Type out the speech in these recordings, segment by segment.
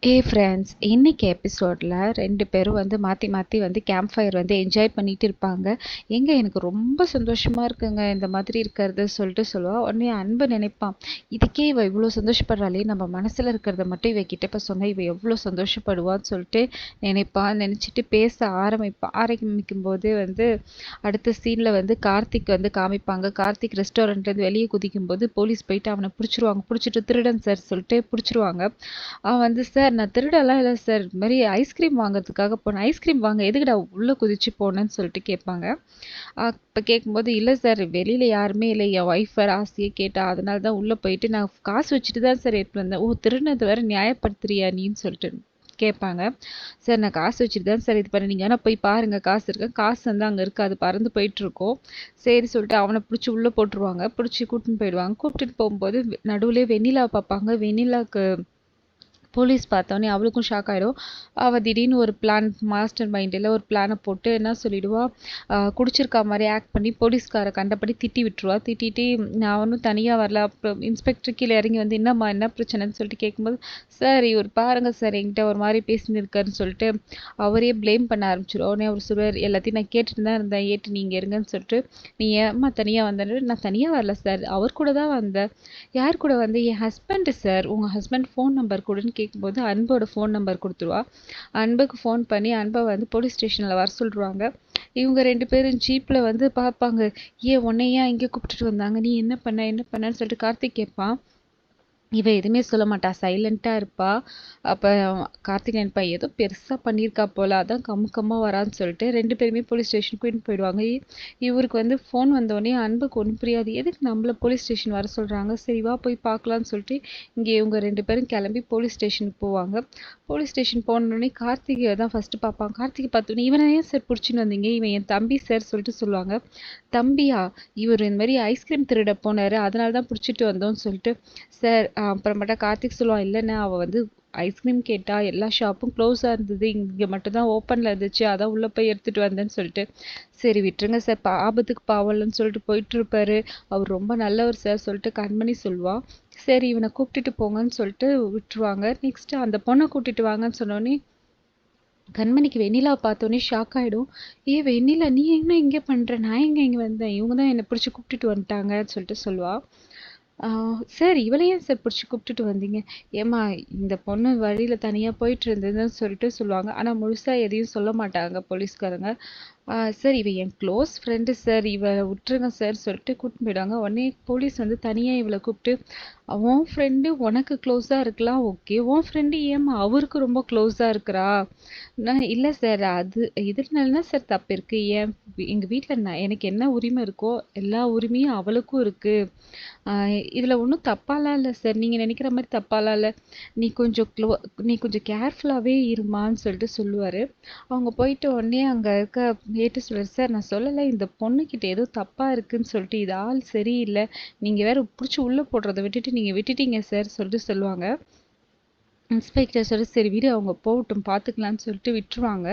Friends, இன்னைக்கு எபிசோடில் 2 பேரும் வந்து மாற்றி மாற்றி வந்து கேம்ப் ஃபயர் வந்து என்ஜாய் பண்ணிட்டு இருப்பாங்க. எனக்கு ரொம்ப சந்தோஷமாக இருக்குங்க இந்த மாதிரி இருக்கிறது சொல்லிட்டு சொல்லுவா. உடனே அன்பு நினைப்பான், இதுக்கே இவ இவ்வளோ சந்தோஷப்படுறாளே, நம்ம மனசில் இருக்கிறத மட்டும் இவகிட்ட இப்போ சொன்னால் இவ எவ்வளோ சந்தோஷப்படுவான்னு சொல்லிட்டு நினைப்பான். நினச்சிட்டு பேச ஆரம்பிக்கும் போது வந்து அடுத்த சீனில் வந்து கார்த்திக் வந்து காமிப்பாங்க. கார்த்திக் ரெஸ்டாரண்ட்லேருந்து வெளியே குதிக்கும் போது போலீஸ் போயிட்டு அவனை பிடிச்சிருவாங்க. பிடிச்சிட்டு திருடன் சார் சொல்லிட்டு பிடிச்சிருவாங்க. அவன் வந்து, சார் நான் திருடலாம் இல்லை சார், இது மாதிரி ஐஸ்கிரீம் வாங்குறதுக்காக போனேன். ஐஸ்கிரீம் வாங்க எதுக்குடா உள்ளே குதிச்சு போனேன்னு சொல்லிட்டு கேட்பாங்க. இப்போ கேட்கும்போது, இல்லை சார் வெளியில் யாருமே இல்லை, என் ஒய்ஃப் வேறு ஆசையே கேட்டா, அதனால தான் உள்ளே போயிட்டு நான் காசு வச்சுட்டு தான் சார் எடுத்துட்டு வந்தேன். ஓ, திருநது வேறு நியாயப்படுத்துறியா நீன்னு சொல்லிட்டு கேட்பாங்க. சார் நான் காசு வச்சுட்டு தான் சார் இது பண்ணேன், நீங்கள் வேணால் போய் பாருங்கள் காசு இருக்கு. காசு வந்து அங்கே இருக்குது, அது பறந்து போயிட்டுருக்கோம். சரி சொல்லிட்டு அவனை பிடிச்சி உள்ளே போட்டுருவாங்க. பிடிச்சி கூட்டின்னு போயிடுவாங்க. கூப்பிட்டுட்டு போகும்போது நடுவில் வெண்ணிலா பார்ப்பாங்க. வெண்ணிலாவுக்கு போலீஸ் பார்த்தோன்னே அவளுக்கும் ஷாக் ஆகிடும். அவள் திடீர்னு ஒரு பிளான், மாஸ்டர் மைண்டில் ஒரு பிளானை போட்டு என்ன சொல்லிடுவா, குடிச்சிருக்கா மாதிரி ஆக்ட் பண்ணி போலீஸ்காரை கண்டபடி திட்டி விட்டுருவா. திட்டிட்டு நான் ஒன்றும் தனியாக வரல. அப்புறம் இன்ஸ்பெக்டர் கீழே இறங்கி வந்து, என்னம்மா என்ன பிரச்சனைன்னு சொல்லிட்டு கேட்கும்போது, சார் இவர் பாருங்கள் சார் என்கிட்ட ஒரு மாதிரி பேசின்னு இருக்காருன்னு சொல்லிட்டு அவரே ப்ளேம் பண்ண ஆரம்பிச்சிடும். உடனே அவர் சொல்வார், எல்லாத்தையும் நான் கேட்டுட்டு தான் இருந்தேன், ஏட்டு நீங்கள் இருங்கன்னு சொல்லிட்டு, நீ ஏம்மா தனியாக வந்தேன்னு. நான் தனியாக வரல சார், அவர் கூட தான் வந்தேன். யார் கூட வந்து, என் ஹஸ்பண்டு சார், உங்கள் ஹஸ்பண்ட் ஃபோன் நம்பர் கொடுன்னு கேட்கும்போது அன்போட ஃபோன் நம்பர் கொடுத்துருவா. அன்புக்கு ஃபோன் பண்ணி அன்பை வந்து போலீஸ் ஸ்டேஷனில் வர சொல்லிடுவாங்க. இவங்க 2 பேரும் ஜீப்பில் வந்து பார்ப்பாங்க. ஏன் உன்னையா இங்கே கூப்பிட்டுட்டு வந்தாங்க, நீ என்ன பண்ணன்னு சொல்லிட்டு கார்த்திக் கேட்பான். இவ எதுவுமே சொல்ல மாட்டா, சைலண்ட்டாக இருப்பா. அப்போ கார்த்திக் நினைப்பா, ஏதோ பெருசாக பண்ணியிருக்கா போல், அதான் கம்முக்கமாக வரான்னு சொல்லிட்டு 2 பேருமே போலீஸ் ஸ்டேஷனுக்கு கூட்டின்னு போயிடுவாங்க. இவருக்கு வந்து ஃபோன் வந்தோடனே அன்புக்கு ஒன்றும் புரியாது, எதுக்கு நம்மளை போலீஸ் ஸ்டேஷன் வர சொல்கிறாங்க, சரி வா போய் பார்க்கலான்னு சொல்லிட்டு இங்கே இவங்க 2 பேரும் கிளம்பி போலீஸ் ஸ்டேஷனுக்கு போவாங்க. போலீஸ் ஸ்டேஷன் போனோடனே கார்த்திகை தான் ஃபஸ்ட்டு பார்ப்பாங்க. கார்த்திகை பார்த்தோன்னே, இவனை ஏன் சார் பிடிச்சின்னு வந்தீங்க, இவன் என் தம்பி சார் சொல்லிட்டு சொல்லுவாங்க. தம்பியா, இவர் இந்த மாதிரி ஐஸ்கிரீம் திருட போனார், அதனால தான் பிடிச்சிட்டு வந்தோம்னு சொல்லிட்டு சார். அப்புறமேட்டா கார்த்திக் சொல்லுவான், இல்லைண்ணே அவள் வந்து ஐஸ்கிரீம் கேட்டா, எல்லா ஷாப்பும் க்ளோஸாக இருந்தது, இங்கே மட்டும்தான் ஓப்பனில் இருந்துச்சு, அதான் உள்ளே போய் எடுத்துகிட்டு வந்தேன்னு சொல்லிட்டு, சரி விட்டுருங்க சார், ஆபத்துக்கு பாவலன்னு சொல்லிட்டு போயிட்டு இருப்பாரு, அவர் ரொம்ப நல்லவர் சார் சொல்லிட்டு கண்மணி சொல்லுவா. சரி இவனை கூப்பிட்டுட்டு போங்கன்னு சொல்லிட்டு விட்டுருவாங்க. நெக்ஸ்ட்டு அந்த பொண்ணை கூட்டிட்டு வாங்கன்னு சொன்னோடனே கண்மணிக்கு வெண்ணிலா பார்த்தோன்னே ஷாக் ஆகிடும். வெண்ணிலா நீ என்ன இங்கே பண்ணுற, நான் எங்கே இங்கே வந்தேன், இவங்க தான் என்னை பிடிச்சி கூப்பிட்டுட்டு வந்துட்டாங்கன்னு சொல்லிட்டு சொல்லுவா. சார் இவளை ஏன் சார் பிடிச்சி கூப்பிட்டுட்டு வந்தீங்க, ஏம்மா இந்த பொண்ணு வழியில் தனியாக போயிட்டு இருந்ததுன்னு சொல்லிட்டு சொல்லுவாங்க. ஆனால் முழுசாக எதையும் சொல்ல மாட்டாங்க போலீஸ்காரங்க. சார் இவ என் க்ளோஸ் ஃப்ரெண்டு சார், இவளை விட்டுருங்க சார் சொல்லிட்டு கூப்பிட்டு போயிடுவாங்க. உடனே போலீஸ் வந்து தனியாக இவளை கூப்பிட்டு, உன் ஃப்ரெண்டு உனக்கு க்ளோஸாக இருக்கலாம் ஓகே, உன் ஃப்ரெண்டு ஏம்மா அவருக்கு ரொம்ப க்ளோஸாக இருக்கிறா. நான் இல்லை சார், அது இதனால சார் தப்பு இருக்குது, எங்கள் வீட்டில் எனக்கு என்ன உரிமை இருக்கோ எல்லா உரிமையும் அவளுக்கும் இருக்குது. இதில் ஒன்றும் தப்பாலாம் இல்லை சார், நீங்கள் நினைக்கிற மாதிரி தப்பாலாம் இல்லை, நீ கொஞ்சம் கேர்ஃபுல்லாகவே இருமான்னு சொல்லிட்டு சொல்லுவார். அவங்க போயிட்டு உடனே அங்கே இருக்க ஏட்டு சொல்லுவார், சார் நான் சொல்லலை, இந்த பொண்ணுக்கிட்ட ஏதோ தப்பாக இருக்குன்னு சொல்லிட்டு, இது ஆள் சரியில்லை, நீங்கள் வேறு பிடிச்சி உள்ளே போடுறத விட்டுட்டு நீங்கள் விட்டுட்டீங்க சார் சொல்லிட்டு சொல்லுவாங்க. இன்ஸ்பெக்டர் சொல்லி, சரி விடு அவங்க போகட்டும் பார்த்துக்கலான்னு சொல்லிட்டு விட்டுருவாங்க.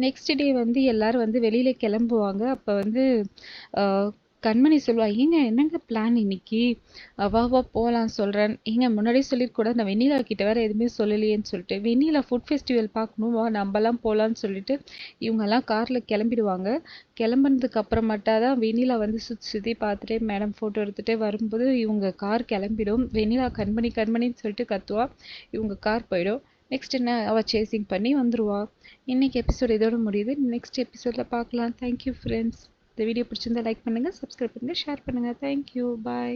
நெக்ஸ்ட் டே வந்து எல்லோரும் வந்து வெளியில் கிளம்புவாங்க. அப்போ வந்து கண்மணி சொல்லுவா, ஏங்க என்னங்க பிளான் இன்னைக்கு, வா வா போகலாம் சொல்கிறேன், ஏங்க முன்னாடியே சொல்லியிருக்கூட, நான் வெண்ணிலா கிட்ட வேறு எதுவுமே சொல்லலையேன்னு சொல்லிட்டு, வெண்ணிலா ஃபுட் ஃபெஸ்டிவல் பார்க்கணும் வா நம்மலாம் போகலான்னு சொல்லிட்டு இவங்கெல்லாம் காரில் கிளம்பிடுவாங்க. கிளம்புனதுக்கு அப்புறமேட்டா தான் வெண்ணிலா வந்து சுற்றி பார்த்துட்டே மேடம் ஃபோட்டோ எடுத்துகிட்டே வரும்போது இவங்க கார் கிளம்பிடும். வெண்ணிலா கண்மணின்னு சொல்லிட்டு கத்துவா, இவங்க கார் போயிடும். நெக்ஸ்ட் என்ன, அவள் சேசிங் பண்ணி வந்துடுவா. இன்றைக்கி எபிசோட் இதோட முடியுது. நெக்ஸ்ட் எபிசோடில் பார்க்கலாம். Thank you friends. இந்த வீடியோ பிடிச்சிருந்தா லைக் பண்ணுங்கள், சப்ஸ்கிரைப் பண்ணுங்கள், ஷேர் பண்ணுங்கள். தேங்க்யூ, பாய்.